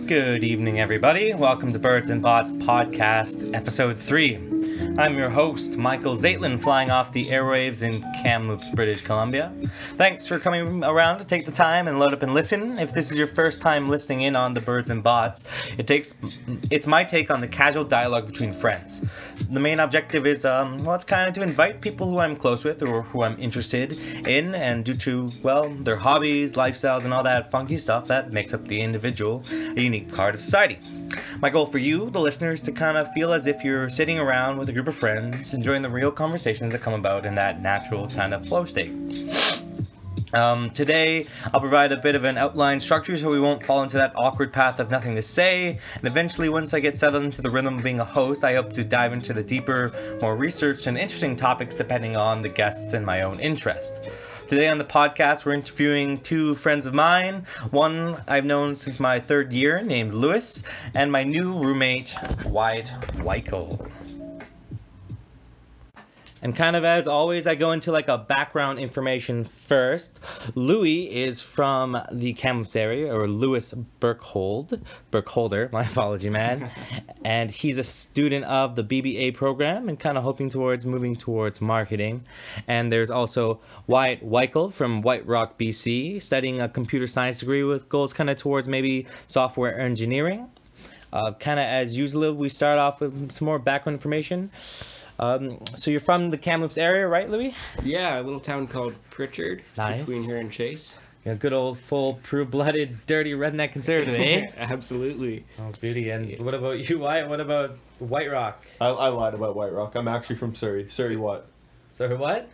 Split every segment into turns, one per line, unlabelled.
Good evening, everybody. Welcome to Birds and Bods Podcast, Episode 3. I'm your host, Michael Zaitlin, flying off the airwaves in Kamloops, British Columbia. Thanks for coming around to take the time and load up and listen. If this is your first time listening in on the Birds and Bods, it's my take on the casual dialogue between friends. The main objective is, it's kind of to invite people who I'm close with or who I'm interested in, and due to, their hobbies, lifestyles, and all that funky stuff that makes up the individual a unique part of society. My goal for you, the listeners, to kind of feel as if you're sitting around with a group of friends, enjoying the real conversations that come about in that natural kind of flow state. Today, I'll provide a bit of an outline structure so we won't fall into that awkward path of nothing to say, and eventually once I get settled into the rhythm of being a host, I hope to dive into the deeper, more researched and interesting topics depending on the guests and my own interest. Today on the podcast, we're interviewing two friends of mine. One I've known since my third year, named Lewis, and my new roommate, Wyatt. And kind of as always, I go into like a background information first. Louis is from the Kamloops area, or Lewis Burkholder, my apology, man. And he's a student of the BBA program and kind of hoping towards moving towards marketing. And there's also Wyatt from White Rock, BC, studying a computer science degree with goals kind of towards maybe software engineering. Kind of as usual, we start off with some more background information. So you're from the Kamloops area, right, Louis?
Yeah, a little town called Pritchard.
Nice.
Between here and Chase.
Yeah, good old full, true-blooded, dirty redneck conservative, eh?
Absolutely.
Oh, beauty. And what about you, Wyatt? What about White Rock?
I lied about White Rock. I'm actually from Surrey. Surrey what?
Sorry, what?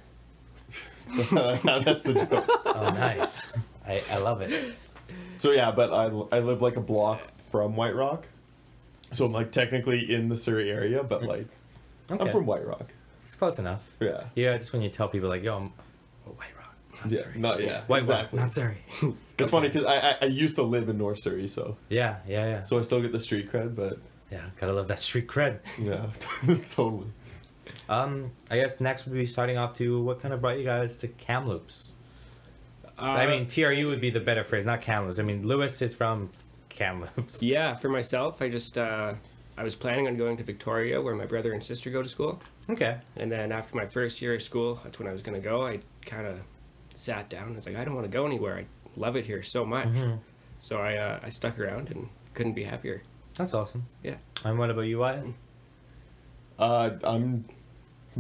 That's the joke.
Oh, nice. I love it.
So yeah, but I live like a block from White Rock. So I'm like technically in the Surrey area, but like
Okay.
I'm from White Rock.
It's close enough.
Yeah.
Yeah, just when you tell people like, yo, I'm White Rock. Not Surrey. White
exactly.
Rock, not Surrey.
It's funny because I used to live in North Surrey, so
Yeah.
so I still get the street cred, but
Yeah, gotta love that street cred.
yeah, totally.
I guess next we'll be starting off to what kind of brought you guys to Kamloops? I mean, TRU would be the better phrase, not Kamloops. I mean, Lewis is from Kamloops.
Yeah, for myself, I was planning on going to Victoria, where my brother and sister go to school.
Okay.
And then after my first year of school, that's when I was going to go. I kind of sat down and was like, I don't want to go anywhere. I love it here so much.
Mm-hmm.
So I stuck around and couldn't be happier.
That's awesome.
Yeah.
And what about you, Wyatt?
I'm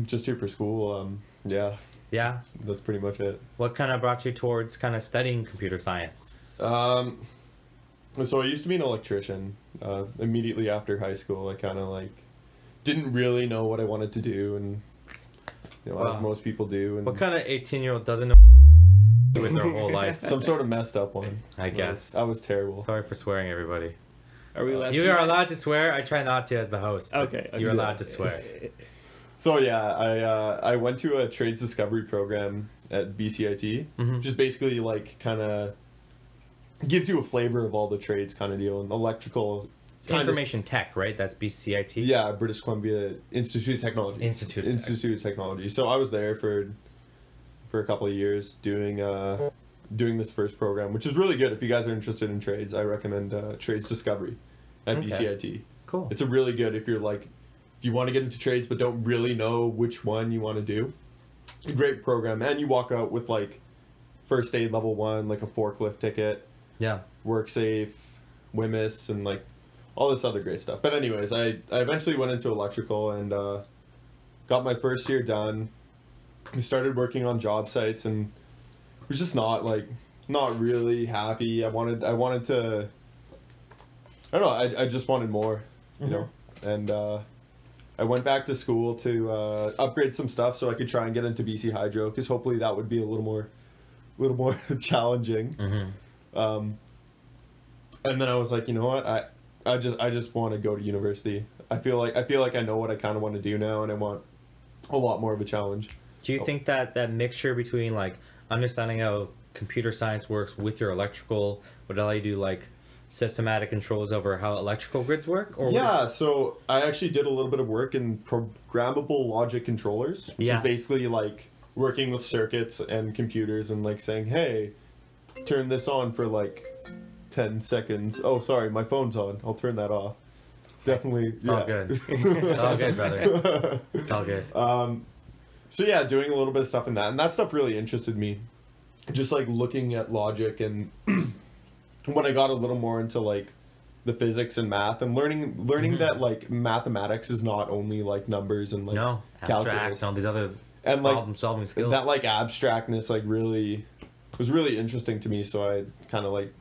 just here for school. Yeah, that's pretty much it.
What kind of brought you towards kind of studying computer science?
So I used to be an electrician. Immediately after high school, I kind of like didn't really know what I wanted to do, and as most people do. And
what kind of 18-year-old doesn't know with their whole life?
Some sort of messed up one.
I guess.
I was terrible.
Sorry for swearing, everybody.
Are we allowed?
You are allowed to swear. I try not to as the host.
Okay.
You're allowed to swear.
So yeah, I went to a trades discovery program at BCIT, which is basically like kind of gives you a flavor of all the trades kind of deal. And electrical,
it's information tech, right? That's BCIT.
Yeah, British Columbia Institute of Technology. Institute of Technology. So I was there for a couple of years doing this first program, which is really good. If you guys are interested in trades, I recommend Trades Discovery at BCIT.
Cool.
It's a really good if you want to get into trades but don't really know which one you want to do. A great program, and you walk out with like first aid level 1, like a forklift ticket.
Yeah.
WorkSafe, WMIS, and like all this other great stuff. But anyways, I eventually went into electrical and got my first year done. I started working on job sites and was just not really happy. I wanted to, I don't know, I just wanted more, you know. And I went back to school to upgrade some stuff so I could try and get into BC Hydro, because hopefully that would be a little more challenging. And then I was like, you know what, I just want to go to university. I feel like I know what I kind of want to do now, and I want a lot more of a challenge.
Do you think that mixture between like understanding how computer science works with your electrical would allow you to do like systematic controls over how electrical grids work? Or
yeah, so I actually did a little bit of work in programmable logic controllers, which is basically like working with circuits and computers and like saying, hey, turn this on for like 10 seconds. Oh, sorry, my phone's on. I'll turn that off. Definitely.
It's all good. It's all good, brother. It's all good.
So yeah, doing a little bit of stuff in that, and that stuff really interested me. Just like looking at logic, and when I got a little more into like the physics and math, and learning that like mathematics is not only like numbers and like
abstract
calculus
and all these other
and like
problem solving skills.
That like abstractness like really was really interesting to me. So I kind of like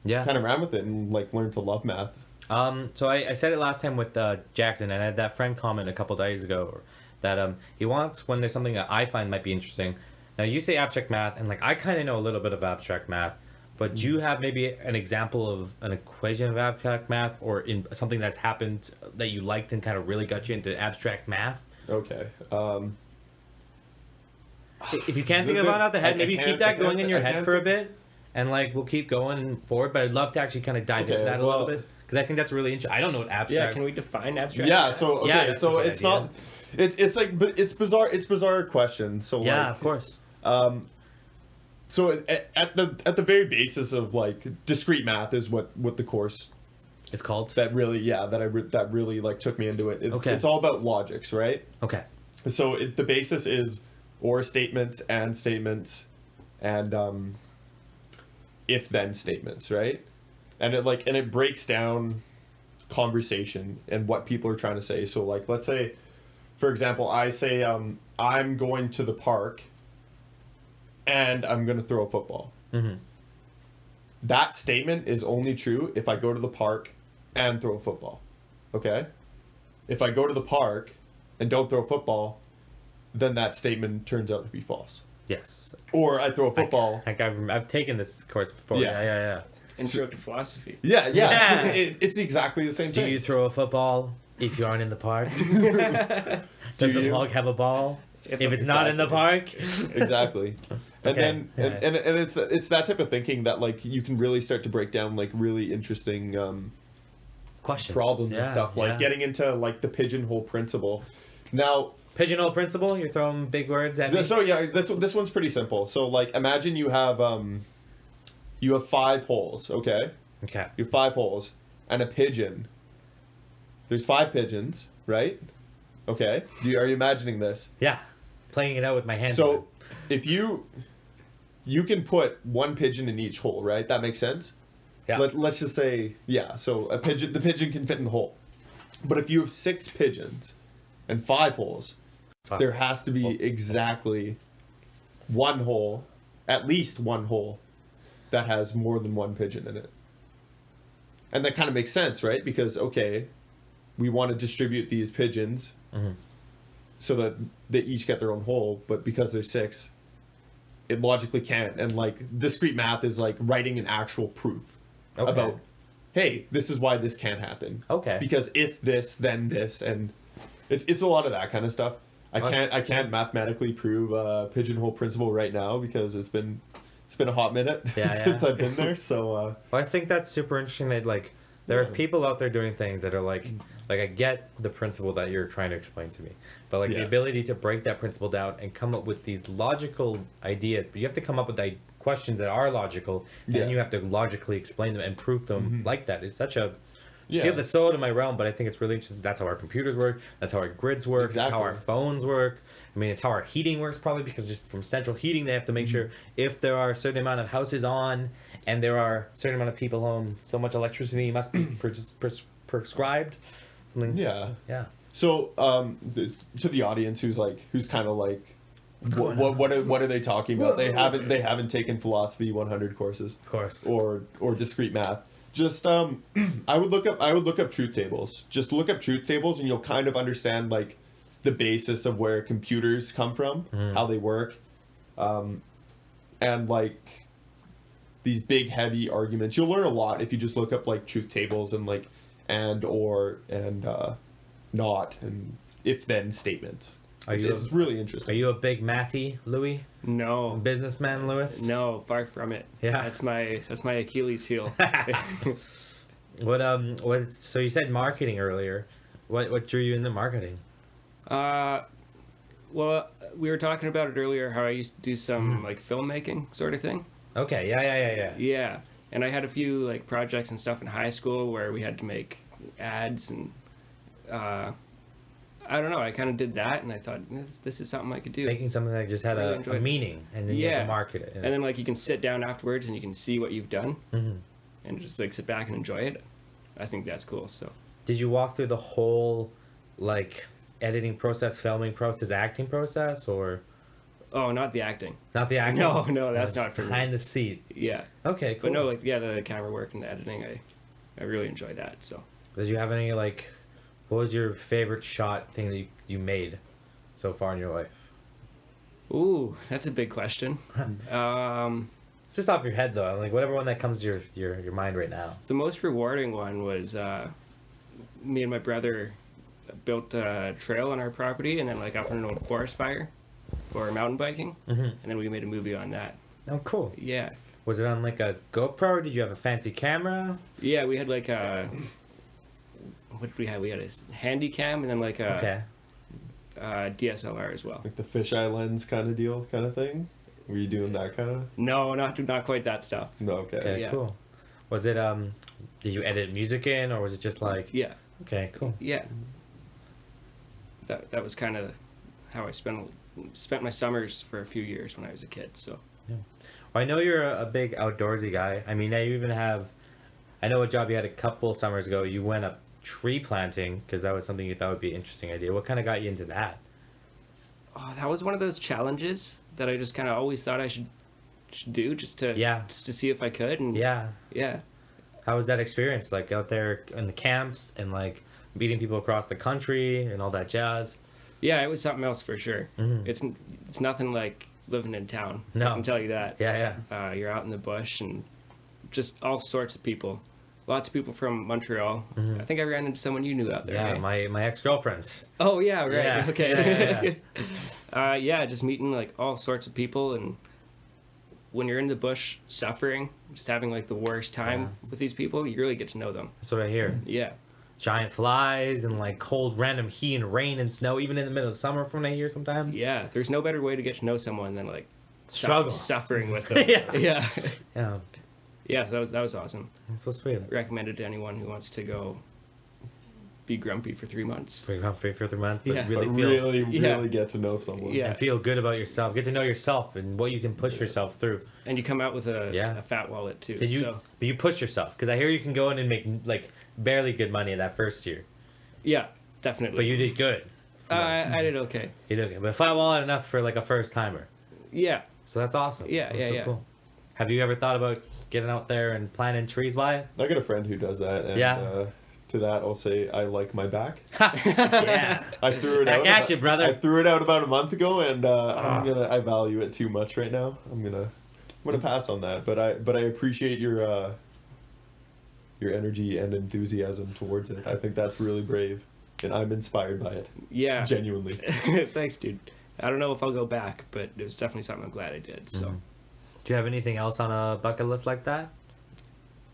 ran with it and like learned to love math.
So I said it last time with Jackson, and I had that friend comment a couple days ago that he wants when there's something that I find might be interesting. Now you say abstract math, and like I kind of know a little bit of abstract math, but do you have maybe an example of an equation of abstract math, or in something that's happened that you liked and kind of really got you into abstract math?
Okay.
If you can't think of it off the head, maybe keep that going in your head for a bit, and like we'll keep going forward. But I'd love to actually kind of dive into that a little bit, because I think that's really interesting. I don't know what abstract.
Yeah, can we define abstract?
Yeah. So okay. So it's
idea.
not. It's like, but it's bizarre. It's bizarre question. So
yeah,
like,
of course.
So at the very basis of like discrete math is what the course
is called.
That really that really like took me into it.
Okay.
It's all about logics, right?
Okay.
So the basis is or statements, and statements, and if then statements, right? And it breaks down conversation and what people are trying to say. So like let's say, for example, I say I'm going to the park and I'm going to throw a football.
Mm-hmm.
That statement is only true if I go to the park and throw a football. Okay? If I go to the park and don't throw a football, then that statement turns out to be false.
Yes.
Or I throw a football.
I've taken this course before. Yeah.
Intro to philosophy.
Yeah. It's exactly the same thing.
Do you throw a football if you aren't in the park? Does the hog have a ball? If it's not in the park?
Exactly. And
Okay.
then and it's that type of thinking that like you can really start to break down like really interesting
questions,
problems and stuff, like getting into like the pigeonhole principle. Now,
pigeonhole principle, you're throwing big words at me.
So yeah, this one's pretty simple. So like imagine you have 5 holes, okay?
Okay.
You have 5 holes and a pigeon. There's 5 pigeons, right? Okay. Are you imagining this?
Yeah. Playing it out with my hands.
So if you can put 1 pigeon in each hole, right? That makes sense?
Yeah.
Let's just say, yeah, so the pigeon can fit in the hole. But if you have 6 pigeons and 5 holes, there has to be exactly 1 hole, at least 1 hole, that has more than 1 pigeon in it. And that kind of makes sense, right? Because, okay, we want to distribute these pigeons so that they each get their own hole, but because there's 6, it logically can't. And like discrete math is like writing an actual proof about, hey, this is why this can't happen.
Okay.
Because if this, then this, and it's a lot of that kind of stuff. I can't mathematically prove pigeonhole principle right now because it's been a hot minute since I've been there. So
well, I think that's super interesting that like there are people out there doing things that are like I get the principle that you're trying to explain to me, but like the ability to break that principle down and come up with these logical ideas, but you have to come up with questions that are logical, and then you have to logically explain them and prove them like that. It's such a field that's so out of my realm, but I think it's really interesting. That's how our computers work. That's how our grids work.
Exactly.
That's how our phones work. I mean, it's how our heating works probably, because just from central heating, they have to make sure if there are a certain amount of houses on and there are a certain amount of people home, so much electricity must be prescribed. Something. Yeah.
So, to the audience who's kind of like, what are they talking about? They haven't taken philosophy 100 courses,
of course,
or discrete math. Just I would look up truth tables. Just look up truth tables, and you'll kind of understand like the basis of where computers come from, how they work, and like these big heavy arguments. You'll learn a lot if you just look up like truth tables and like and or and not and if then statements. It's really interesting.
Are you a big mathy, Louis?
No.
Businessman, Lewis?
No, far from it.
Yeah.
That's my Achilles heel.
What? So you said marketing earlier. What drew you into marketing?
Well, we were talking about it earlier. How I used to do some like filmmaking sort of thing.
Okay. Yeah.
Yeah, And I had a few like projects and stuff in high school where we had to make ads, and I don't know, I kind of did that, and I thought this is something I could do.
Making something that just had
Really
a meaning, and then you have to market it.
And then like you can sit down afterwards and you can see what you've done,
Mm-hmm.
and just like sit back and enjoy it. I think that's cool. So.
Did you walk through the whole like editing process, filming process, acting process, or?
Oh, not the acting.
Not the acting.
No, that's not for me.
Behind the seat.
Yeah.
Okay, cool.
But no, like the camera work and the editing, I really enjoy that. So.
Did you have any like? What was your favorite shot thing that you made so far in your life?
Ooh, that's a big question.
Just off your head though, like whatever one that comes to your mind right now.
The most rewarding one was me and my brother built a trail on our property, and then like up in an old forest fire for mountain biking, and then we made a movie on that.
Oh, cool.
Yeah.
Was it on like a GoPro? Or did you have a fancy camera?
Yeah, we had like a. What did we have? We had a handy cam and then like a DSLR as well.
Like the fisheye lens kind of thing? Were you doing that kind of?
No, not quite that stuff.
No, okay.
Yeah.
Cool. Was it did you edit music in, or was it just like?
Yeah.
Okay, cool.
Yeah. That was kind of how I spent my summers for a few years when I was a kid. So.
Yeah. Well, I know you're a big outdoorsy guy. I mean, now you even have. I know a job you had a couple summers ago. You went up tree planting because that was something you thought would be an interesting idea. What kind of got you into that?
Oh, that was one of those challenges that I just kind of always thought I should do just to see if I could. And
yeah. How was that experience? Like out there in the camps and like meeting people across the country and all that jazz?
Yeah, it was something else for sure.
Mm-hmm.
It's nothing like living in town.
No.
I can tell you that.
Yeah.
You're out in the bush and just all sorts of people. Lots of people from Montreal. I think I ran into someone you knew out there.
Yeah,
right?
my ex-girlfriends.
Oh yeah, right.
Yeah.
Okay. Yeah, just meeting like all sorts of people, and when you're in the bush suffering, just having like the worst time with these people, you really get to know them.
That's what I hear.
Yeah.
Giant flies and like cold random heat and rain and snow, even in the middle of summer from what I hear sometimes.
Yeah, there's no better way to get to know someone than like suffering with them.
Yeah.
Yeah, so that was awesome.
So sweet.
Recommended to anyone who wants to go be grumpy for 3 months.
For 3 months, but
Yeah.
really get to know someone.
Yeah.
and feel good about yourself. Get to know yourself and what you can push yourself through.
And you come out with a fat wallet too.
But you push yourself because I hear you can go in and make like barely good money in that first year.
Yeah, definitely.
But you did good.
I did okay.
You did okay, but flat wallet enough for like a first timer.
Yeah.
So that's awesome.
Yeah,
That's
yeah,
so
yeah.
Cool. Have you ever thought about getting out there and planting trees, Wyatt?
I got a friend who does that, and to that I'll say I like my back.
Yeah.
I threw it out.
Back at you, brother.
I threw it out about a month ago, and I value it too much right now. I'm gonna pass on that, but I appreciate your energy and enthusiasm towards it. I think that's really brave, and I'm inspired by it.
Yeah.
Genuinely.
Thanks, dude. I don't know if I'll go back, but it was definitely something I'm glad I did. So.
Do you have anything else on a bucket list like that?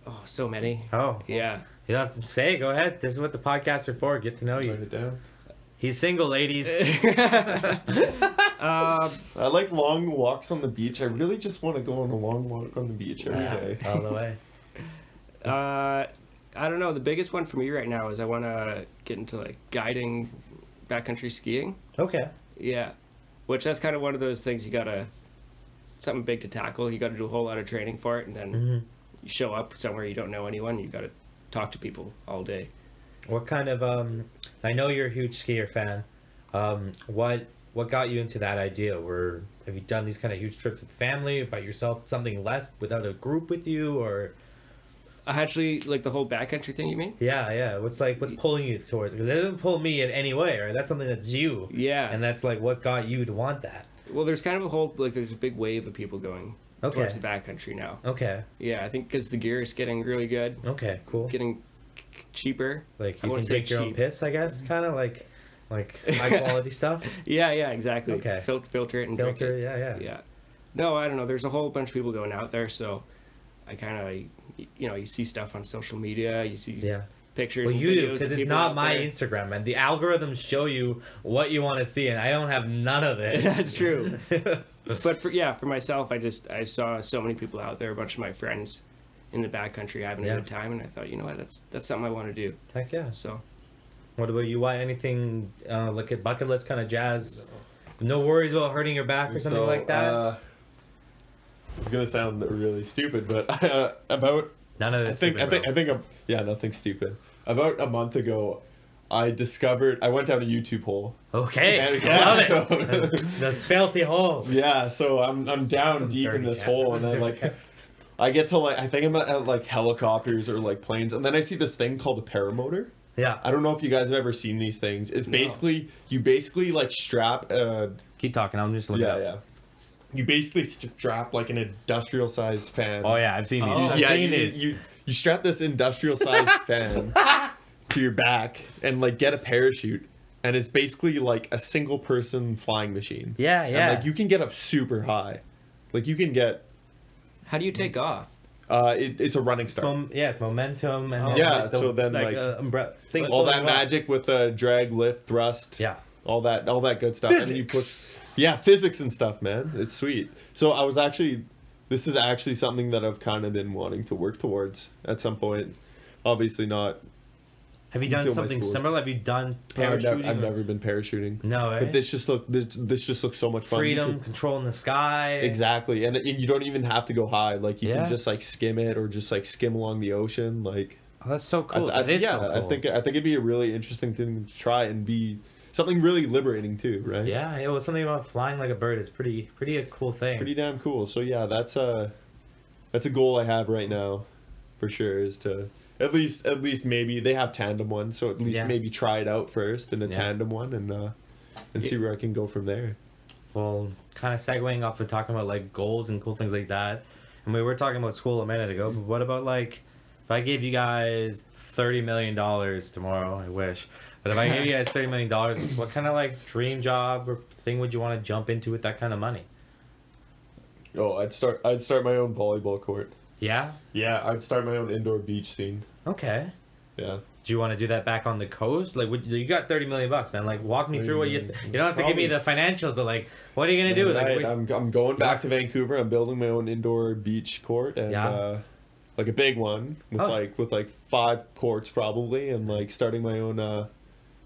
Oh, so many.
Oh.
Yeah.
You don't have to say. Go ahead. This is what the podcasts are for. Get to know you.
Write it down.
He's single, ladies.
I like long walks on the beach. I really just want to go on a long walk on the beach every day.
All the way.
I don't know. The biggest one for me right now is I want to get into like guiding backcountry skiing.
Okay.
Yeah. Which that's kind of one of those things you gotta, something big to tackle. You gotta do a whole lot of training for it, and then you show up somewhere you don't know anyone. You gotta talk to people all day.
What kind of I know you're a huge skier fan. What got you into that idea? Have you done these kind of huge trips with family, by yourself, something less without a group with you, or?
Actually, like the whole backcountry thing, you mean?
Yeah. What's pulling you towards? Because it doesn't pull me in any way, right? That's something that's you.
Yeah.
And that's like what got you to want that.
Well, there's kind of a whole there's a big wave of people going towards the backcountry now.
Okay.
Yeah, I think because the gear is getting really good.
Okay, cool.
Getting cheaper.
Like you can take your own piss, I guess, kind of like high quality stuff.
Yeah, exactly.
Okay.
Filter it and drink it.
Yeah.
No, I don't know. There's a whole bunch of people going out there, so I kind of, you see stuff on social media, you see pictures.
Well,
and
you
videos
do, because
of
it's
people
not
out
my
there.
Instagram, man. The algorithms show you what you want to see, and I don't have none of it.
That's true. But for myself, I saw so many people out there, a bunch of my friends in the backcountry having a good time, and I thought, you know what, that's something I want to do.
Heck yeah.
So.
What about you? Why anything like a bucket list kind of jazz? No worries about hurting your back or something like that?
It's gonna sound really stupid, but about
None of this.
nothing stupid. About a month ago, I went down a YouTube hole.
Okay, love it. Those filthy holes.
Yeah, so I'm down
Some
deep in
dirty
this
cat.
hole, and I get to I think I'm at like helicopters or like planes, and then I see this thing called a paramotor.
Yeah.
I don't know if you guys have ever seen these things. It's basically you like strap.
Keep talking. I'm just looking.
Yeah. You basically strap like an industrial sized fan.
Oh yeah, I've seen these.
Oh.
I've seen these.
You strap this industrial sized fan to your back and like get a parachute, and it's basically like a single person flying machine.
Yeah.
And like you can get up super high, like you can get.
How do you take off?
It's a running start.
It's momentum and
so then
thing
all that magic with the drag, lift, thrust.
Yeah.
All that good stuff.
Physics.
And you put physics and stuff, man. It's sweet. So this is actually something that I've kind of been wanting to work towards at some point. Obviously not.
Have you done something similar? Have you done parachuting?
I've never been parachuting.
No, eh?
But this just looks so much fun.
Freedom, control in the sky.
Exactly, and you don't even have to go high. Like you can just like skim it or just like skim along the ocean. Like
that's so cool. So cool.
I think it'd be a really interesting thing to try and be something really liberating too, right?
Yeah, it was something about flying like a bird. It's pretty a cool thing.
Pretty damn cool. So yeah, that's a goal I have right now, for sure. Is to at least maybe they have tandem ones, so at least maybe try it out first in a tandem one and see where I can go from there.
Well, kind of segueing off of talking about like goals and cool things like that, and we were talking about school a minute ago. But what about like if I gave you guys $30 million tomorrow? I wish, but if I gave you guys $30 million, what kind of like dream job or thing would you want to jump into with that kind of money?
Oh, I'd start my own volleyball court.
Yeah?
Yeah, I'd start my own indoor beach scene.
Okay.
Yeah.
Do you want to do that back on the coast? Like, you got $30 million, man. Like, walk me through what you don't have to give me the financials, but like, what are you gonna do?
Right. I'm going back to Vancouver. I'm building my own indoor beach court and like a big one with like 5 courts probably, and like starting my own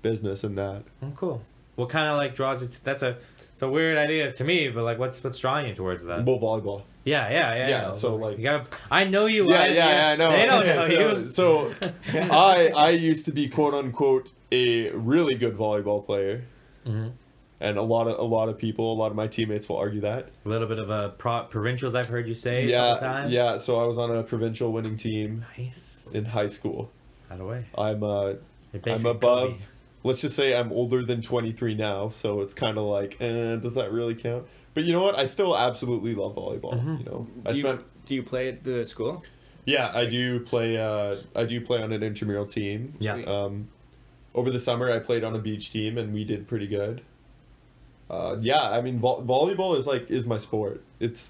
business in that.
Oh, cool. What kind of like draws you? It's a weird idea to me, but like, what's drawing you towards that?
Well, volleyball.
Yeah.
So like,
you gotta. I know you.
Yeah, I know.
They don't know you.
So I used to be quote unquote a really good volleyball player, and a lot of my teammates will argue that.
A little bit of a provincials, I've heard you say. A couple times.
Yeah. So I was on a provincial winning team.
Nice.
In high school.
By the way.
I'm above.
Kobe.
Let's just say I'm older than 23 now, so it's kind of like, does that really count? But you know what? I still absolutely love volleyball. You know,
do you play at the school?
Yeah, I do play. I do play on an intramural team.
Yeah.
Over the summer, I played on a beach team, and we did pretty good. Yeah, I mean, volleyball is my sport. It's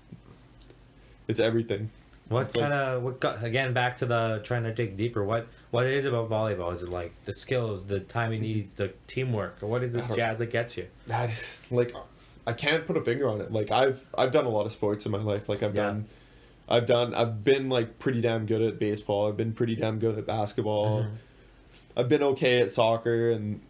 everything.
Again, back to the trying to dig deeper, what it is about volleyball? Is it like the skills, the time you need, the teamwork, or what is this jazz that gets you?
That is, like, I can't put a finger on it. Like, I've done a lot of sports in my life. Like, I've been like pretty damn good at baseball. I've been pretty damn good at basketball. I've been okay at soccer, and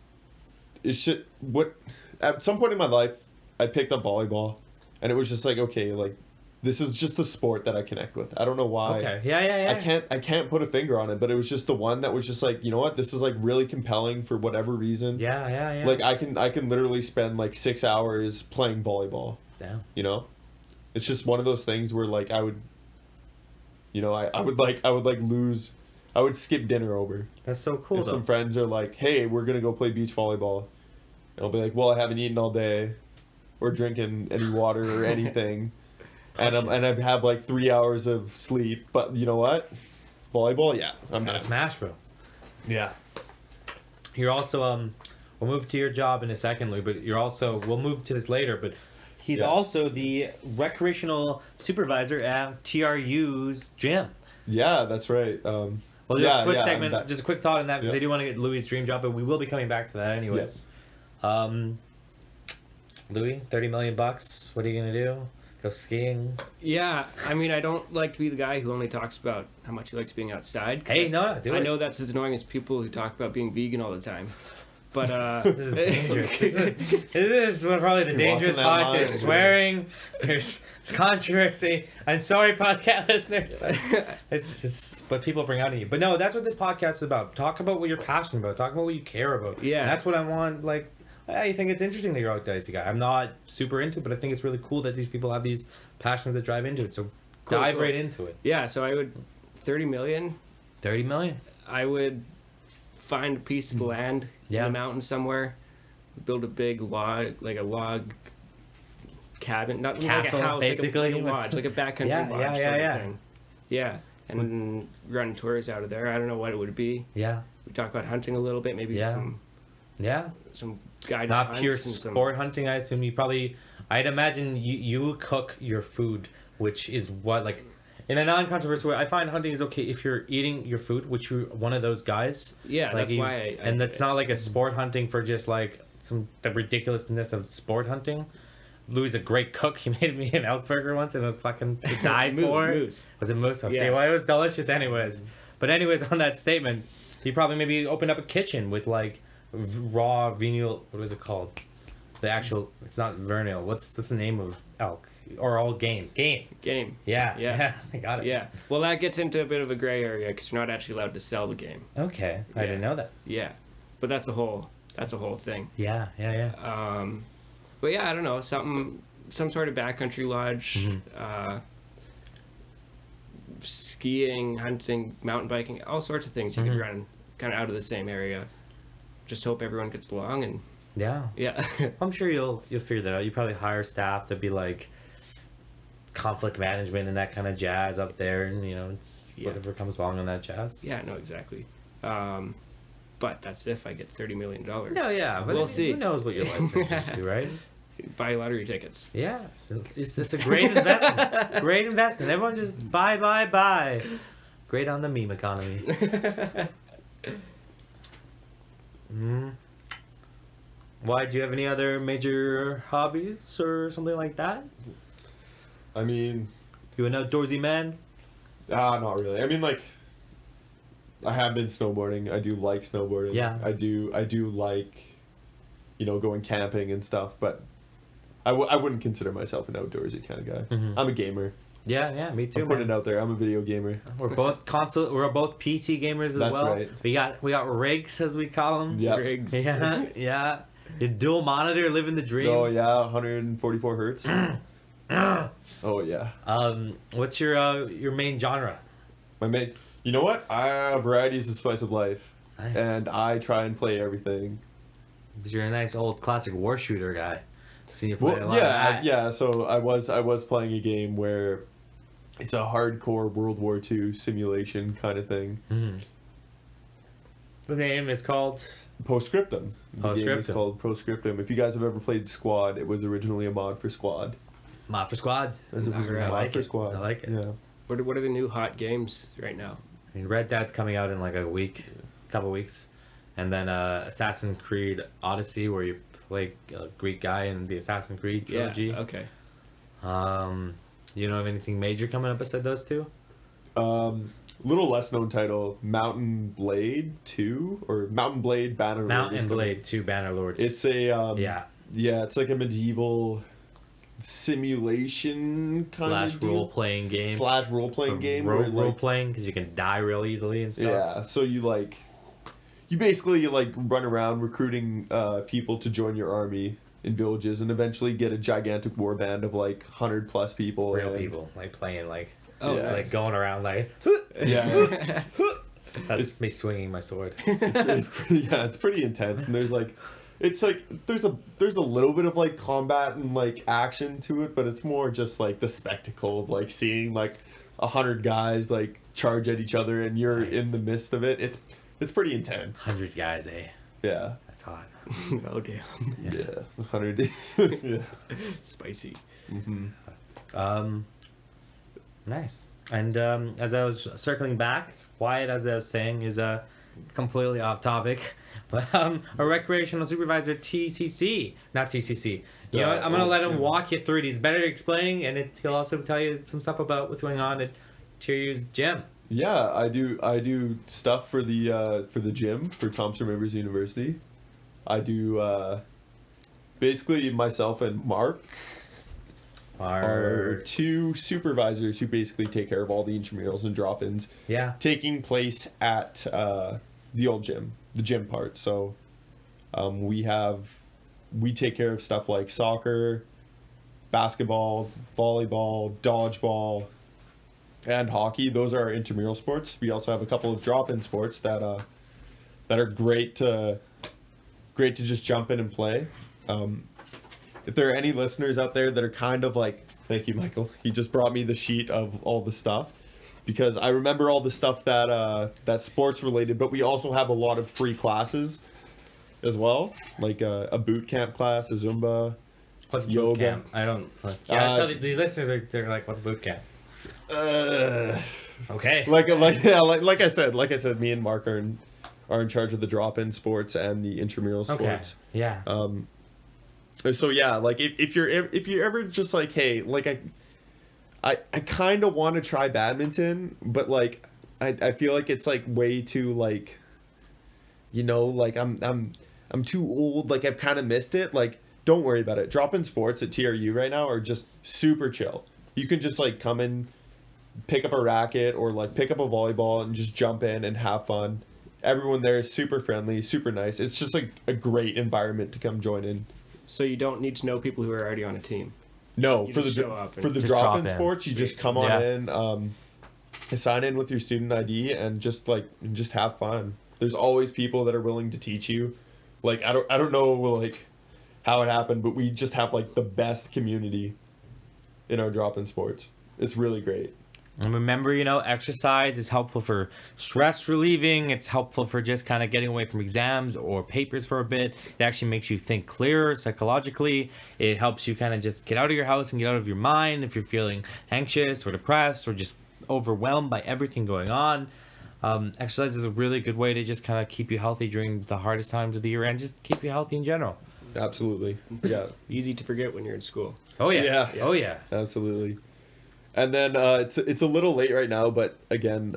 at some point in my life, I picked up volleyball, and it was just like, okay, like, this is just the sport that I connect with. I don't know why.
Okay. Yeah.
I can't put a finger on it, but it was just the one that was just like, you know what, this is like really compelling for whatever reason.
Yeah.
Like I can literally spend like 6 hours playing volleyball.
Damn.
You know? It's just one of those things where like I would skip dinner over.
That's so cool.
If some friends are like, hey, we're gonna go play beach volleyball, and I'll be like, well, I haven't eaten all day or drinking any water or anything. And I have like 3 hours of sleep, but you know what? Volleyball, yeah, I'm
gonna
done.
smash, bro.
Yeah.
You're also we'll move to your job in a second, Lou, but we'll move to this later, but he's also the recreational supervisor at TRU's gym.
Yeah, that's right.
Well, quick segment, just a quick thought on that, because I do want to get Louis' dream job, but we will be coming back to that anyways.
Yes.
Louis, $30 million. What are you gonna do? Go skiing.
Yeah, I mean, I don't like to be the guy who only talks about how much he likes being outside.
Hey, no, do it.
I know that's as annoying as people who talk about being vegan all the time. But
this is dangerous. This is probably the dangerous podcast. Swearing, there's controversy. I'm sorry, podcast listeners. It's what people bring out of you. But no, that's what this podcast is about. Talk about what you're passionate about. Talk about what you care about.
Yeah.
And that's what I want. Like, I think it's interesting that you're out there, guy. I'm not super into it, but I think it's really cool that these people have these passions that drive into it. So dive right into it.
Yeah, so I would 30 million.
30 million.
I would find a piece of land in the mountain somewhere, build a big log, like a log cabin, not
castle,
like a house,
basically,
like a lodge, like a backcountry lodge sort of thing. Yeah, and run tours out of there. I don't know what it would be.
Yeah.
We talk about hunting a little bit, maybe some guided
not
hunts
pure
and
sport hunting. I assume you probably. I'd imagine you cook your food, which is what like. In a non-controversial way, I find hunting is okay if you're eating your food, which you're one of those guys.
Yeah,
like
that's why
and that's not like a sport hunting for just like the ridiculousness of sport hunting. Louis is a great cook. He made me an elk burger once, and it was fucking to die for.
Moose.
Was it moose?
Yeah.
See, well, it was delicious anyways. But anyways, on that statement, he probably maybe opened up a kitchen with like raw venial. What is it called? The actual. It's not vernal. What's the name of elk? Or all game. Yeah, I got it.
Yeah, well, that gets into a bit of a gray area because you're not actually allowed to sell the game.
Okay, I didn't know that.
Yeah, but that's a whole thing.
Yeah.
But yeah, I don't know, some sort of backcountry lodge, skiing, hunting, mountain biking, all sorts of things you could run kind of out of the same area. Just hope everyone gets along and. Yeah.
I'm sure you'll figure that out. You probably hire staff to be like conflict management and that kind of jazz up there, and it's whatever comes along on that jazz.
Yeah, no, exactly. But that's if I get $30 million.
No, yeah, but
we'll see.
Who knows what your life turns into, right?
Buy lottery tickets.
Yeah, it's a great investment. Great investment. Everyone just buy. Great on the meme economy. Why, do you have any other major hobbies or something like that?
I mean...
You an outdoorsy man?
Not really. I mean, like, I have been snowboarding. I do like snowboarding.
Yeah.
I do like, going camping and stuff, but I wouldn't consider myself an outdoorsy kind of guy. I'm a gamer.
Yeah, me too.
I'm putting it out there. I'm a video gamer.
We're both We're both PC gamers as well.
That's right.
We got rigs, as we call them.
Yeah.
Rigs.
Yeah. The dual monitor, living the dream.
Oh yeah, 144 hertz. Oh yeah.
What's your main genre?
My main. You know what? Variety is the spice of life.
Nice.
And I try and play everything.
Because you're a nice old classic war shooter guy. I've seen you play a lot of that.
Yeah. So I was playing a game where it's a hardcore World War II simulation kind of thing.
The name is called
Postscriptum. The game is called Postscriptum. If you guys have ever played Squad, it was originally a mod for Squad.
Mod for Squad.
It was a mod for Squad.
I like it.
Yeah.
What are the new hot games right now?
I mean, Red Dead's coming out in like a couple weeks, and then Assassin's Creed Odyssey, where you play a Greek guy in the Assassin's Creed trilogy.
Yeah. Okay.
You know of anything major coming up beside those two?
Little less known title, Mountain Blade 2 or Mountain Blade Bannerlord.
Mountain Blade 2 Bannerlords.
It's a it's like a medieval simulation kind of
role playing game.
Role playing
Role playing because you can die real easily and stuff.
Yeah, so you basically run around recruiting people to join your army in villages and eventually get a gigantic war band of 100 plus people.
Real people playing
nice.
going around
yeah.
That's me swinging my sword.
It's pretty intense, and there's there's a little bit of combat and action to it, but it's more just the spectacle of seeing 100 guys charge at each other and you're in the midst of it. It's pretty intense.
100 guys, eh?
Yeah.
That's hot.
Oh damn.
Yeah. 100. Yeah.
Spicy.
Nice. And as I was circling back, Wyatt, as I was saying, is completely off topic, but a recreational supervisor, TCC, not TCC. You know what? I'm gonna let him walk you through it. He's better at explaining, and he'll also tell you some stuff about what's going on at TRU's gym.
Yeah, I do stuff for the gym for Thompson Rivers University. I do basically myself and Mark are two supervisors who basically take care of all the intramurals and drop-ins.
Yeah.
Taking place at the old gym, the gym part. So we take care of stuff like soccer, basketball, volleyball, dodgeball, and hockey. Those are our intramural sports. We also have a couple of drop-in sports that are great to just jump in and play. If there are any listeners out there that are kind of like, thank you, Michael. He just brought me the sheet of all the stuff because I remember all the stuff that's sports related, but we also have a lot of free classes as well, like a boot camp class, a Zumba,
What's
yoga.
boot camp? I don't. Yeah, I tell these listeners they're like, "What's boot camp?" Okay.
Like I said, me and Mark are in charge of the drop-in sports and the intramural sports.
Okay. Yeah.
So yeah, like if you're ever just like, hey, like I kind of want to try badminton, but like I feel like it's like way too like, you know, like I'm too old, like I've kind of missed it. Like, don't worry about it. Drop-in sports at TRU right now are just super chill. You can just like come in, pick up a racket or like pick up a volleyball and just jump in and have fun. Everyone there is super friendly, super nice. It's just like a great environment to come join in.
So you don't need to know people who are already on a team.
No,
You
for
just
the
show up and
for the
just
drop-in
drop in.
sports, you just come on in, sign in with your student ID, and just have fun. There's always people that are willing to teach you. Like I don't know like how it happened, but we just have like the best community in our drop-in sports. It's really great.
And remember, you know, exercise is helpful for stress relieving. It's helpful for just kind of getting away from exams or papers for a bit. It actually makes you think clearer psychologically. It helps you kind of just get out of your house and get out of your mind if you're feeling anxious or depressed or just overwhelmed by everything going on. Exercise is a really good way to just kind of keep you healthy during the hardest times of the year and just keep you healthy in general.
Absolutely. Yeah.
Easy to forget when you're in school.
Oh, yeah.
Yeah.
Oh, yeah.
Absolutely. And then it's a little late right now, but again,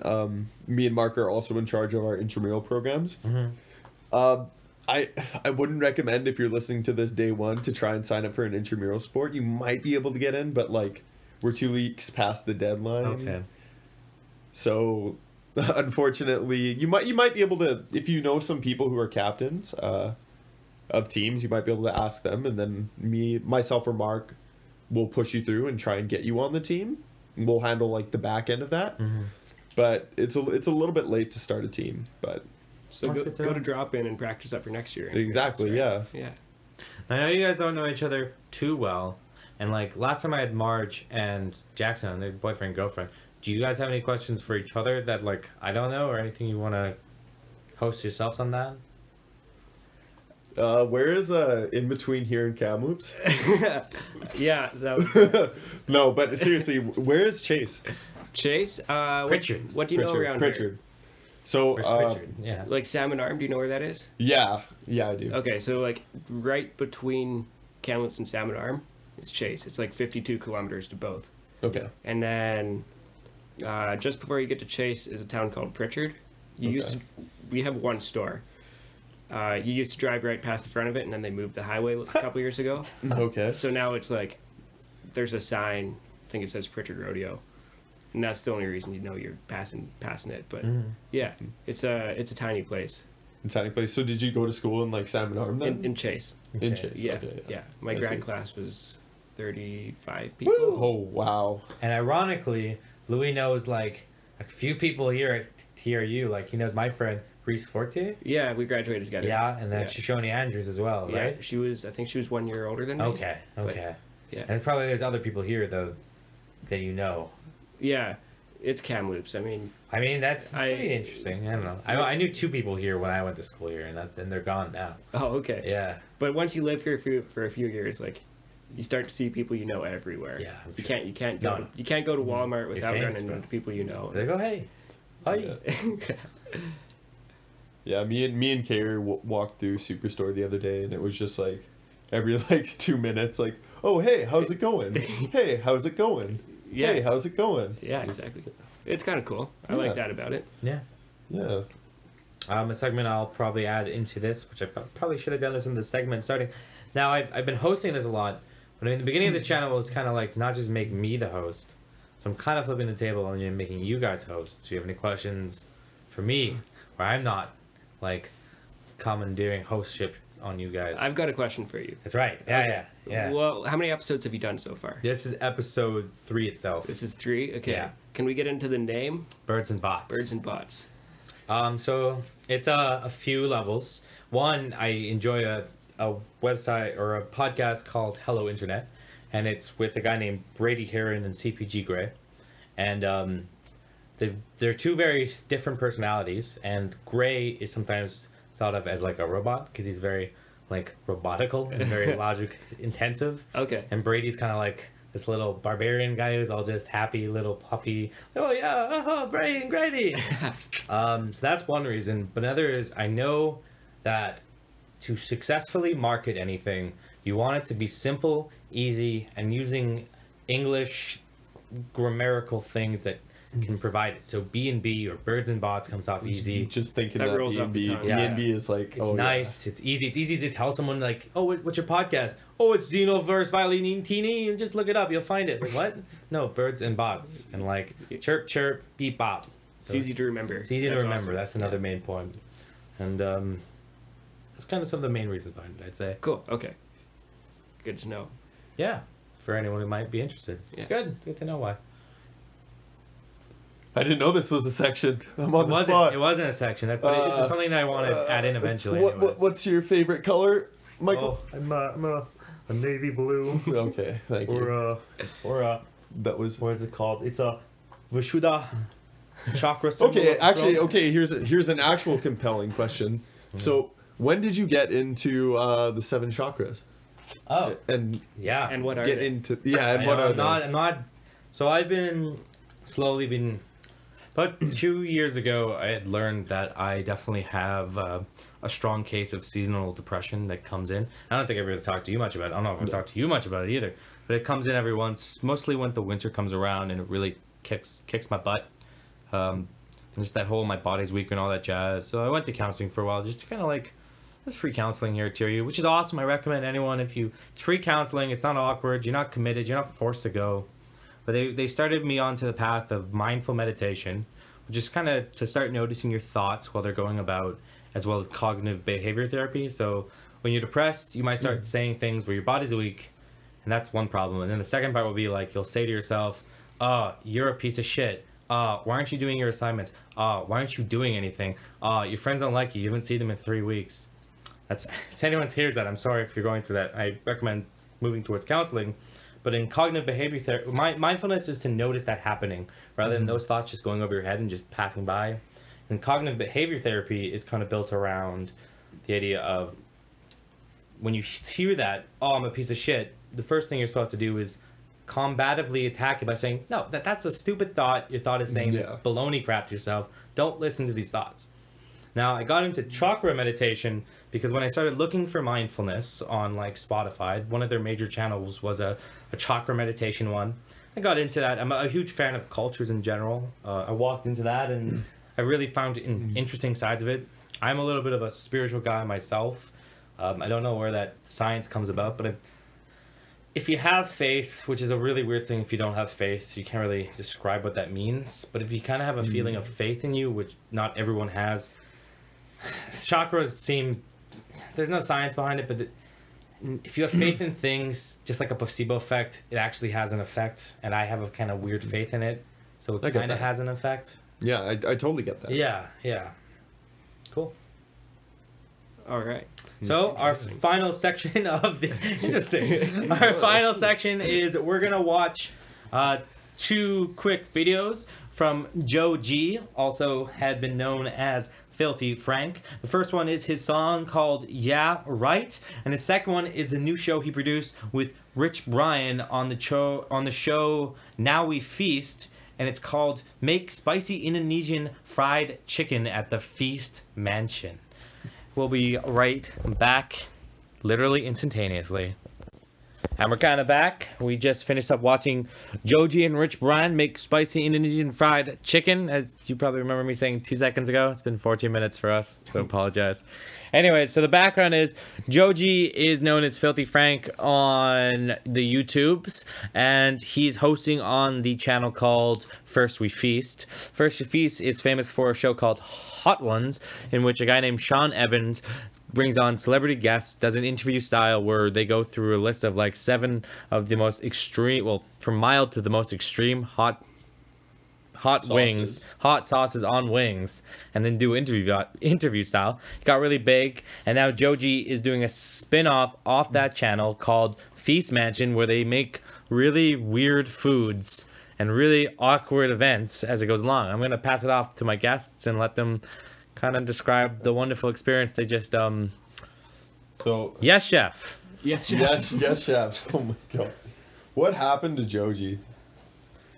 me and Mark are also in charge of our intramural programs.
Mm-hmm.
I wouldn't recommend if you're listening to this day one to try and sign up for an intramural sport. You might be able to get in, but like we're 2 weeks past the deadline.
Okay.
So unfortunately, you might be able to, if you know some people who are captains of teams, you might be able to ask them, and then myself or Mark will push you through and try and get you on the team. We'll handle like the back end of that.
Mm-hmm.
But it's a little bit late to start a team. But
So go to drop in and practice that for next year.
exactly,
Right?
yeah.
Yeah.
I know you guys don't know each other too well, and like last time I had Marge and Jackson on, their boyfriend girlfriend. Do you guys have any questions for each other that like I don't know, or anything you want to host yourselves on that?
Where is in between here in Kamloops?
Yeah, that was
No, but seriously, where is Chase?
Chase.
Pritchard.
What do you know around
Pritchard. So
Where's Pritchard? Yeah.
here? Like Salmon Arm. Do you know where that is?
yeah, I do.
Okay, so like right between Kamloops and Salmon Arm is Chase. It's like 52 kilometers to both.
Okay.
And then just before you get to Chase is a town called Pritchard. We have one store. You used to drive right past the front of it, and then they moved the highway a couple years ago.
Okay.
So now it's like there's a sign. I think it says Pritchard Rodeo, and that's the only reason you know you're passing it. But yeah, it's a tiny place
Exciting place. So did you go to school in like Salmon Arm then?
in Chase.
In Chase.
Yeah,
Okay,
yeah. My
I
grad
see.
class was 35 people.
Woo! Oh wow.
And ironically, Louis knows like a few people here at TRU. Like he knows my friend Reese Fortier.
Yeah, we graduated together.
Yeah, and then
Yeah.
Shoshone Andrews as well,
Yeah,
right?
I think she was 1 year older than me.
Okay.
yeah.
And probably there's other people here though that you know.
Yeah, it's Kamloops. I mean,
That's pretty interesting. I don't know. I knew 2 people here when I went to school here, and they're gone now.
oh, okay.
Yeah.
But once you live here for a few years, like you start to see people you know everywhere.
Yeah, I'm
You
sure.
can't
No.
go to Walmart without
famous,
running
bro.
into people you know.
They go, hey, hi.
Yeah. Yeah, me and Kayer walked through Superstore the other day, and it was just like every like 2 minutes, like, oh hey, how's it going? Hey, how's it going?
Yeah.
Hey, how's it going?
Yeah, exactly. It's kind of cool. I like that about it.
Yeah.
Yeah.
A segment I'll probably add into this, which I probably should have done this in the segment starting. Now I've been hosting this a lot, but in the beginning of the channel, it's kind of like not just make me the host. So I'm kind of flipping the table and making you guys hosts. Do you have any questions for me, where I'm not like commandeering hostship on you guys?
I've got a question for you.
That's right. Yeah.
Well, how many episodes have you done so far?
This is episode 3 itself.
This is 3? Okay.
Yeah.
Can we get into the name?
Birds and Bots.
Birds and Bots.
So it's a few levels. One, I enjoy a website or a podcast called Hello Internet, and it's with a guy named Brady Heron and CPG Gray, and they're two very different personalities. And Gray is sometimes thought of as like a robot because he's very like robotical and very logic intensive.
Okay.
And Brady's kind of like this little barbarian guy who's all just happy, little puffy. Oh yeah, Grady. So that's one reason. But another is I know that to successfully market anything, you want it to be simple, easy, and using English grammatical things that can provide it. So B&B or Birds and Bots comes off easy.
Just thinking
That
that
rolls off the
B&B,
tongue.
Yeah.
B&B is like,
It's nice. It's easy. It's easy to tell someone like, oh, what's your podcast? Oh, it's Xenoverse Violini, and just look it up. You'll find it. Like, what? No, Birds and Bots. And like, chirp, chirp, beep, bop.
It's easy to remember.
It's easy to
That's
remember.
awesome.
That's another main point. And that's kind of some of the main reasons behind it, I'd say.
Cool. Okay. Good to know.
Yeah, for anyone who might be interested. It's good. It's good to know why.
I didn't know this was a section. I'm on the spot.
It wasn't a section. But it's something that I want to add in eventually.
What's your favorite color, Michael?
Oh, I'm a navy blue.
Okay, thank you. That was.
What is it called? It's a Vishuddha chakra.
Okay, actually, here's an actual compelling question. So, when did you get into the 7 chakras?
Oh,
And
yeah.
And what are
get
they?
into and
I
what
know,
are
I'm not. So I've been slowly been. About 2 years ago, I had learned that I definitely have a strong case of seasonal depression that comes in. I don't think I've really talked to you much about it. I don't know if I've talked to you much about it either. But it comes in every once, mostly when the winter comes around, and it really kicks my butt. And just that whole my body's weak and all that jazz. So I went to counseling for a while, just to kind of like, there's free counseling here at TRU, which is awesome. I recommend anyone it's free counseling. It's not awkward. You're not committed. You're not forced to go. But they started me onto the path of mindful meditation, which is kind of to start noticing your thoughts while they're going about, as well as cognitive behavior therapy. So when you're depressed, you might start saying things where your body's weak, and that's one problem. And then the second part will be like, you'll say to yourself, you're a piece of shit. Why aren't you doing your assignments? Why aren't you doing anything? Your friends don't like you. You haven't seen them in 3 weeks. If anyone hears that, I'm sorry if you're going through that. I recommend moving towards counseling. But in cognitive behavior therapy, mindfulness is to notice that happening rather than those thoughts just going over your head and just passing by. And cognitive behavior therapy is kind of built around the idea of when you hear that, oh, I'm a piece of shit, the first thing you're supposed to do is combatively attack it by saying, no, that's a stupid thought. Your thought is saying this baloney crap to yourself. Don't listen to these thoughts. Now, I got into chakra meditation because when I started looking for mindfulness on like Spotify, one of their major channels was a chakra meditation one. I got into that. I'm a huge fan of cultures in general. I walked into that and I really found interesting sides of it. I'm a little bit of a spiritual guy myself. I don't know where that science comes about, but if you have faith, which is a really weird thing if you don't have faith, you can't really describe what that means. But if you kind of have a feeling of faith in you, which not everyone has, chakras seem, there's no science behind it, but if you have faith in things, just like a placebo effect, it actually has an effect. And I have a kind of weird faith in it, so it kind of has an effect.
Yeah, I totally get that.
Yeah. Cool.
All right.
So our final section of the our final section is we're gonna watch 2 quick videos from Joji, also had been known as Filthy Frank. The first one is his song called Yeah Right, and the second one is a new show he produced with Rich Brian on the show Now We Feast, and it's called Make Spicy Indonesian Fried Chicken at the Feast Mansion. We'll be right back, literally instantaneously. And we're kind of back. We just finished up watching Joji and Rich Brian make spicy Indonesian fried chicken, as you probably remember me saying 2 seconds ago. It's been 14 minutes for us, so apologize. Anyways, so the background is Joji is known as Filthy Frank on the YouTubes, and he's hosting on the channel called First We Feast. First We Feast is famous for a show called Hot Ones, in which a guy named Sean Evans brings on celebrity guests, does an interview style where they go through a list of like 7 of the most extreme, well, from mild to the most extreme hot wings, hot sauces on wings, and then do interview style. It got really big, and now Joji is doing a spin-off off that channel called Feast Mansion, where they make really weird foods and really awkward events as it goes along. I'm going to pass it off to my guests and let them kind of describe the wonderful experience they just
So
yes, chef.
Yes, chef.
yes, chef. Oh my god, what happened to Joji?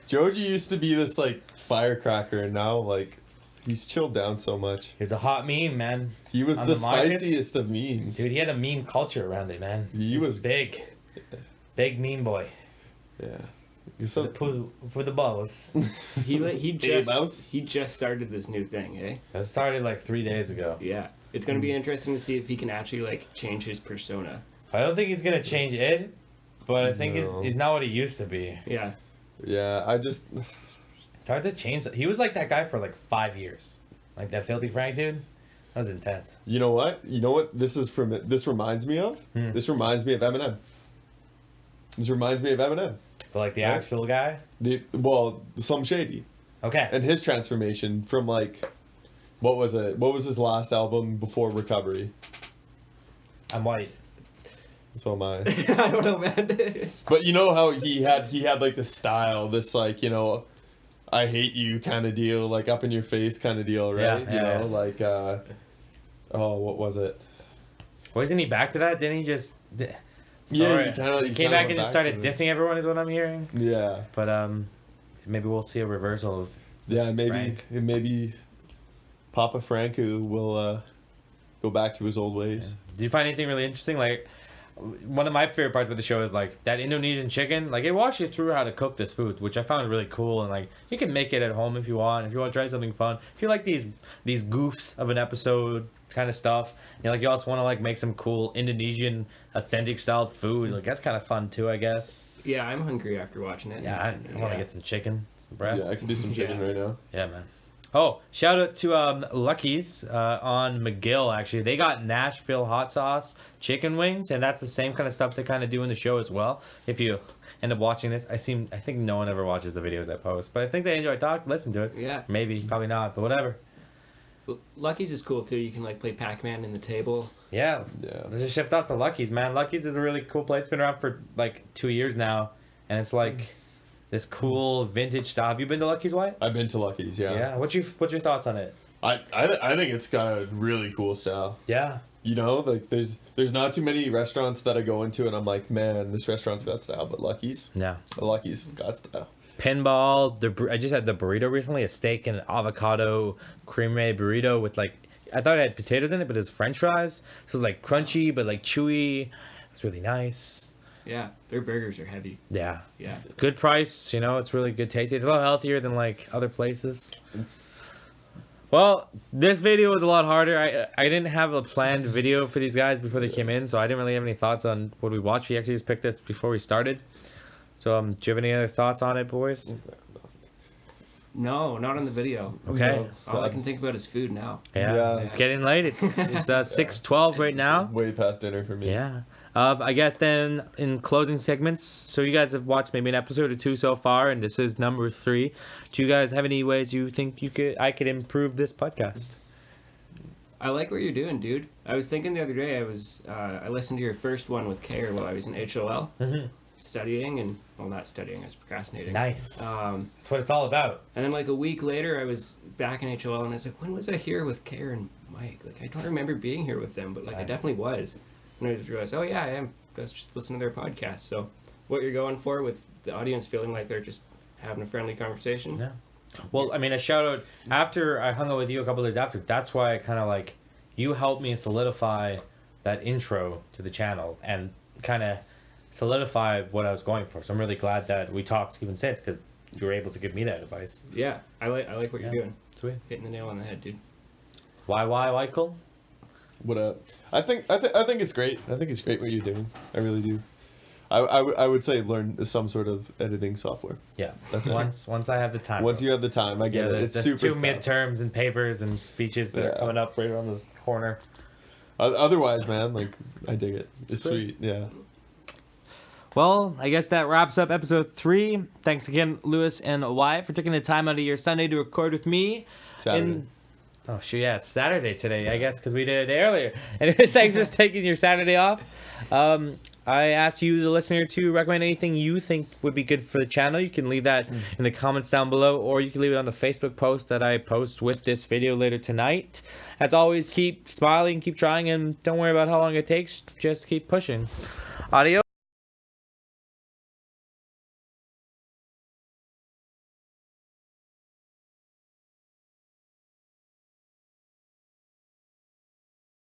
Joji used to be this like firecracker, and now like he's chilled down so much.
He's a hot meme, man.
He was
On
the
the markets?
spiciest of memes.
Dude, he had a meme culture around it, man.
He was
big big meme boy.
Yeah. He's so
For the balls.
He
mouse?
just started this new thing, eh?
That started like 3 days ago.
Yeah. It's gonna be interesting to see if he can actually like change his persona.
I don't think he's gonna change it, but I think
No.
he's not what he used to be.
Yeah.
Yeah,
It's hard to change. He was like that guy for like 5 years. Like that Filthy Frank dude. That was intense.
You know what? This reminds me of? This reminds me of Eminem. This reminds me of Eminem.
So like the
Yeah.
actual guy?
Some Shady.
Okay.
And his transformation from like, what was it? What was his last album before Recovery?
I'm white.
So am I.
I don't know, man.
But you know how he had like this style, this like, you know, I hate you kind of deal, like up in your face kind of deal, right?
Yeah,
you know, like what was it?
Wasn't he back to that? Didn't he just...
Yeah,
Sorry. He came back and just started dissing everyone is what I'm hearing.
Yeah.
But maybe we'll see a reversal of...
Yeah,
Frank.
maybe Papa Franco will go back to his old ways.
Do you find anything really interesting? Like, one of my favorite parts of the show is like that Indonesian chicken. Like, it walks you through how to cook this food, which I found really cool. And like, you can make it at home if you want. If you want to try something fun, if you like these goofs of an episode kind of stuff, you know, like you also want to like make some cool Indonesian authentic style food. Like that's kind of fun too, I guess.
Yeah, I'm hungry after watching it.
Yeah, I want to get some chicken, some breast.
Yeah, I can do some chicken right now.
Yeah, man. Oh, shout out to Lucky's on McGill, actually. They got Nashville hot sauce chicken wings, and that's the same kind of stuff they kind of do in the show as well. If you end up watching this, I think no one ever watches the videos I post, but I think they enjoy listen to it.
Yeah.
Maybe, probably not, but whatever.
Lucky's is cool too. You can like play Pac-Man in the table.
Yeah.
Yeah.
Let's just shift off to Lucky's, man. Lucky's is a really cool place. Been around for like 2 years now, and it's like this cool vintage style. Have you been to Lucky's, Wyatt?
I've been to Lucky's, yeah.
Yeah. What's your thoughts on it?
I think it's got a really cool style.
Yeah.
You know, like there's not too many restaurants that I go into and I'm like, man, this restaurant's got style, but Lucky's
Yeah.
got style.
Pinball. I just had the burrito recently, a steak and avocado creamy burrito with like, I thought it had potatoes in it, but it was French fries. So it was like crunchy, but like chewy. It's really nice.
Yeah, their burgers are heavy.
Yeah.
Yeah.
Good price, you know, it's really good taste. It's a lot healthier than like other places. Well, this video was a lot harder. I didn't have a planned video for these guys before they came in, so I didn't really have any thoughts on what we watched. We actually just picked this before we started. So, do you have any other thoughts on it, boys?
No, not on the video.
Okay.
All I can think about is food now.
Yeah, it's getting late. It's 6:12 right now.
Way past dinner for me.
Yeah. I guess then in closing segments, so you guys have watched maybe an episode or two so far, and this is number 3. Do you guys have any ways you think I could improve this podcast?
I like what you're doing, dude. I was thinking the other day, I listened to your first one with Kare while I was in HOL.
Mm-hmm.
Studying and, well, not studying, I was procrastinating.
Nice. That's what it's all about.
And then like a week later, I was back in HOL and I was like, when was I here with Kare and Mike? Like, I don't remember being here with them, but like, I definitely was. And I just realized, oh yeah, I am. I was just listening to their podcast. So what you're going for with the audience feeling like they're just having a friendly conversation.
Yeah. Well, I mean, a shout out after I hung out with you a couple of days after. That's why I kind of like you helped me solidify that intro to the channel and kind of solidify what I was going for. So I'm really glad that we talked even since because you were able to give me that advice.
Yeah, I like what you're doing.
Sweet.
Hitting the nail on the head, dude.
Why, Michael?
What up? I think it's great. I think it's great what you're doing. I really do. I would say learn some sort of editing software.
Yeah.
That's it.
Once I have the time.
Once you have the time, I get it. It's
the
super
two
tough.
midterms and papers and speeches that are coming up right around the corner.
Otherwise, man, like I dig it. It's sweet. Yeah.
Well, I guess that wraps up episode 3. Thanks again, Lewis and Wyatt, for taking the time out of your Sunday to record with me.
Saturday.
Oh, shoot, yeah, it's Saturday today, I guess, because we did it a day earlier. Anyways, thanks for taking your Saturday off. I asked you, the listener, to recommend anything you think would be good for the channel. You can leave that in the comments down below, or you can leave it on the Facebook post that I post with this video later tonight. As always, keep smiling, keep trying, and don't worry about how long it takes. Just keep pushing. Adios.